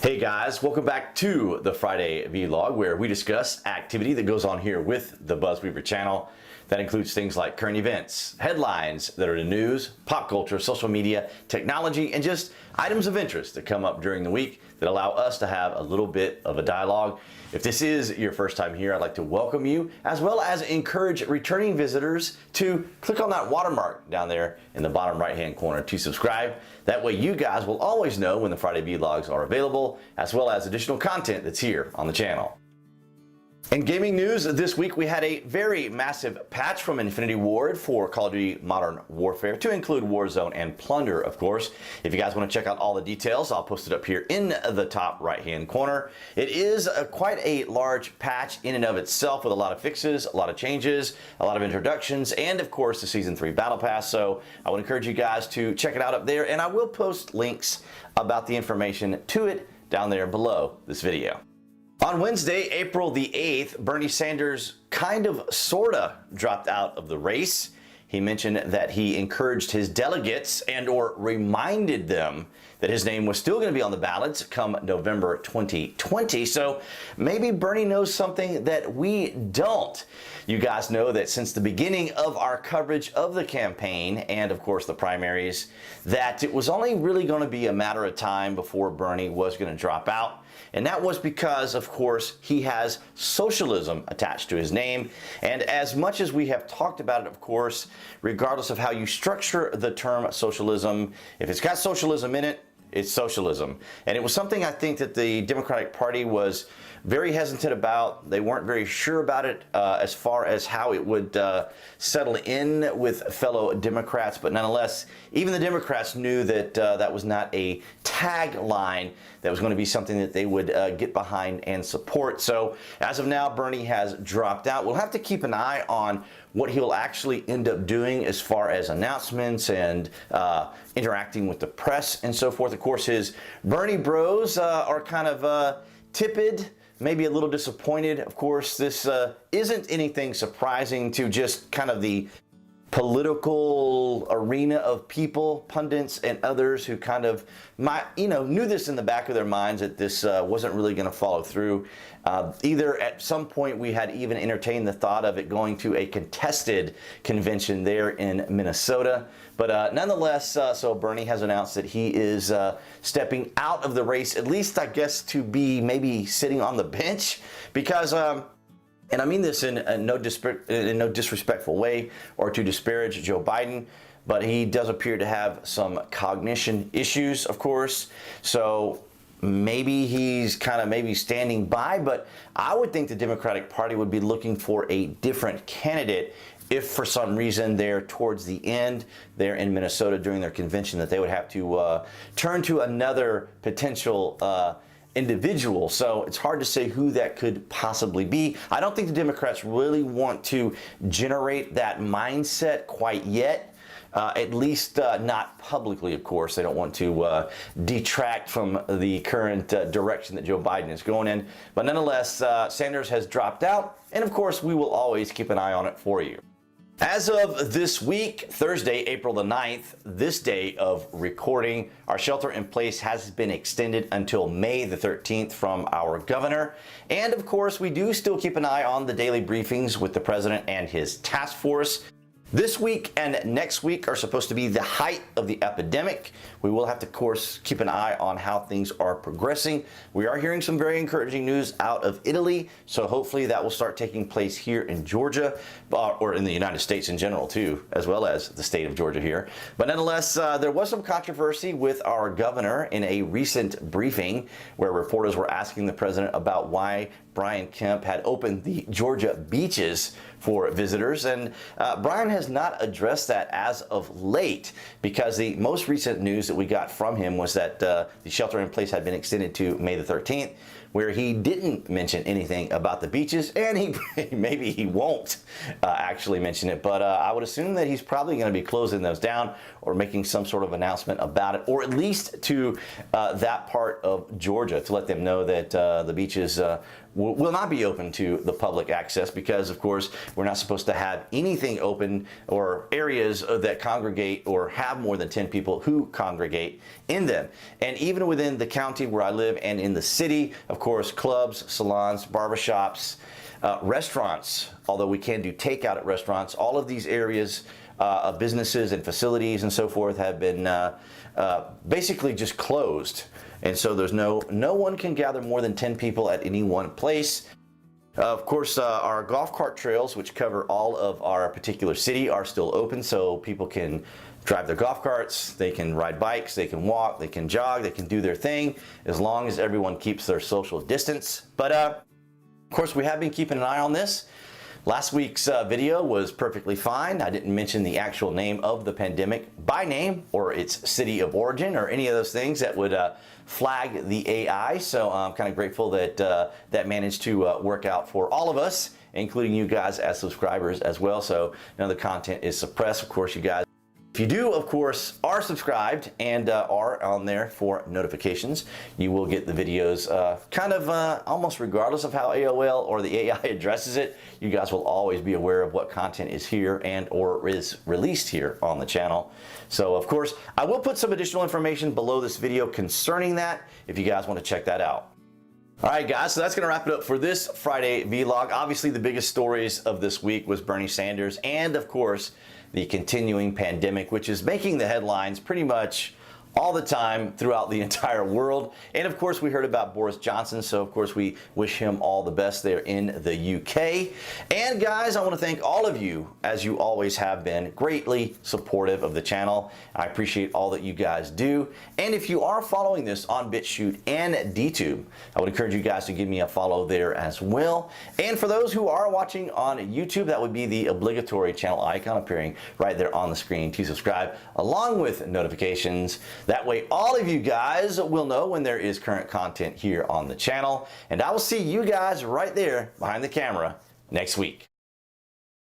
Hey guys, welcome back to the Friday Vlog, where we discuss activity that goes on here with the BuzWeaver channel. That includes things like current events, headlines that are in the news, pop culture, social media, technology, and just items of interest that come up during the week that allow us to have a little bit of a dialogue. If this is your first time here, I'd like to welcome you, as well as encourage returning visitors to click on that watermark down there in the bottom right-hand corner to subscribe. That way you guys will always know when the Friday Vlogs are available, as well as additional content that's here on the channel. In gaming news this week, we had a very massive patch from Infinity Ward for Call of Duty Modern Warfare to include Warzone and Plunder, of course. If you guys want to check out all the details, I'll post it up here in the top right-hand corner. It is quite a large patch in and of itself with a lot of fixes, a lot of changes, a lot of introductions, and of course the Season 3 Battle Pass. So I would encourage you guys to check it out up there, and I will post links about the information to it down there below this video. On Wednesday, April the 8th, Bernie Sanders sorta dropped out of the race. He mentioned that he encouraged his delegates and/or reminded them that his name was still going to be on the ballots come November 2020. So maybe Bernie knows something that we don't. You guys know that since the beginning of our coverage of the campaign and of course the primaries, that it was only really going to be a matter of time before Bernie was going to drop out. And that was because, of course, he has socialism attached to his name. And as much as we have talked about it, of course, regardless of how you structure the term socialism, if it's got socialism in it, it's socialism. And it was something I think that the Democratic Party was very hesitant about. They weren't very sure about it as far as how it would settle in with fellow Democrats. But nonetheless, even the Democrats knew that that was not a tagline that was going to be something that they would get behind and support. So as of now, Bernie has dropped out. We'll have to keep an eye on what he'll actually end up doing as far as announcements and interacting with the press and so forth. Of course, his Bernie bros are kind of tepid, maybe a little disappointed. Of course, this isn't anything surprising to just kind of the political arena of people, pundits and others who kind of knew this in the back of their minds that this wasn't really going to follow through. Either at some point we had even entertained the thought of it going to a contested convention there in Minnesota. But nonetheless, so Bernie has announced that he is stepping out of the race, at least I guess to be maybe sitting on the bench, because and I mean this in no disrespectful way or to disparage Joe Biden, but he does appear to have some cognition issues, of course. So maybe he's kind of maybe standing by, but I would think the Democratic Party would be looking for a different candidate if for some reason they're towards the end, they're in Minnesota during their convention, that they would have to turn to another potential individual. So it's hard to say who that could possibly be. I don't think the Democrats really want to generate that mindset quite yet. At least not publicly, of course. They don't want to detract from the current direction that Joe Biden is going in. But nonetheless, Sanders has dropped out. And of course, we will always keep an eye on it for you. As of this week, Thursday, April the 9th, this day of recording, our shelter in place has been extended until May the 13th from our governor. And of course, we do still keep an eye on the daily briefings with the president and his task force. This week and next week are supposed to be the height of the epidemic. We will have to, of course, keep an eye on how things are progressing. We are hearing some very encouraging news out of Italy, so hopefully that will start taking place here in Georgia, or in the United States in general too, as well as the state of Georgia here. But nonetheless, there was some controversy with our governor in a recent briefing where reporters were asking the president about why Brian Kemp had opened the Georgia beaches for visitors, and Brian has not addressed that as of late, because the most recent news that we got from him was that the shelter in place had been extended to May the 13th, where he didn't mention anything about the beaches, and maybe he won't actually mention it, but I would assume that he's probably going to be closing those down or making some sort of announcement about it, or at least to that part of Georgia to let them know that the beaches will not be open to the public access because, of course, we're not supposed to have anything open or areas that congregate or have more than 10 people who congregate in them. And even within the county where I live and in the city, of course, clubs, salons, barbershops, restaurants, although we can do takeout at restaurants, all of these areas of businesses and facilities and so forth have been basically just closed. And so there's no one can gather more than 10 people at any one place. Of course, our golf cart trails, which cover all of our particular city, are still open, so people can drive their golf carts, they can ride bikes, they can walk, they can jog, they can do their thing, as long as everyone keeps their social distance. But of course, we have been keeping an eye on this. Last week's video was perfectly fine. I didn't mention the actual name of the pandemic by name or its city of origin or any of those things that would flag the AI. So I'm kind of grateful that that managed to work out for all of us, including you guys as subscribers as well. So none of the content is suppressed. Of course, you guys, if you do, of course, are subscribed and are on there for notifications, you will get the videos almost regardless of how AOL or the AI addresses it. You guys will always be aware of what content is here and or is released here on the channel. So, of course, I will put some additional information below this video concerning that if you guys want to check that out. All right, guys, so that's going to wrap it up for this Friday vlog. Obviously, the biggest stories of this week was Bernie Sanders and, of course, the continuing pandemic, which is making the headlines pretty much all the time throughout the entire world. And of course, we heard about Boris Johnson, so of course we wish him all the best there in the UK. And guys, I want to thank all of you, as you always have been, greatly supportive of the channel. I appreciate all that you guys do. And if you are following this on BitChute and DTube, I would encourage you guys to give me a follow there as well. And for those who are watching on YouTube, that would be the obligatory channel icon appearing right there on the screen to subscribe, along with notifications. That way all of you guys will know when there is current content here on the channel. And I will see you guys right there behind the camera next week.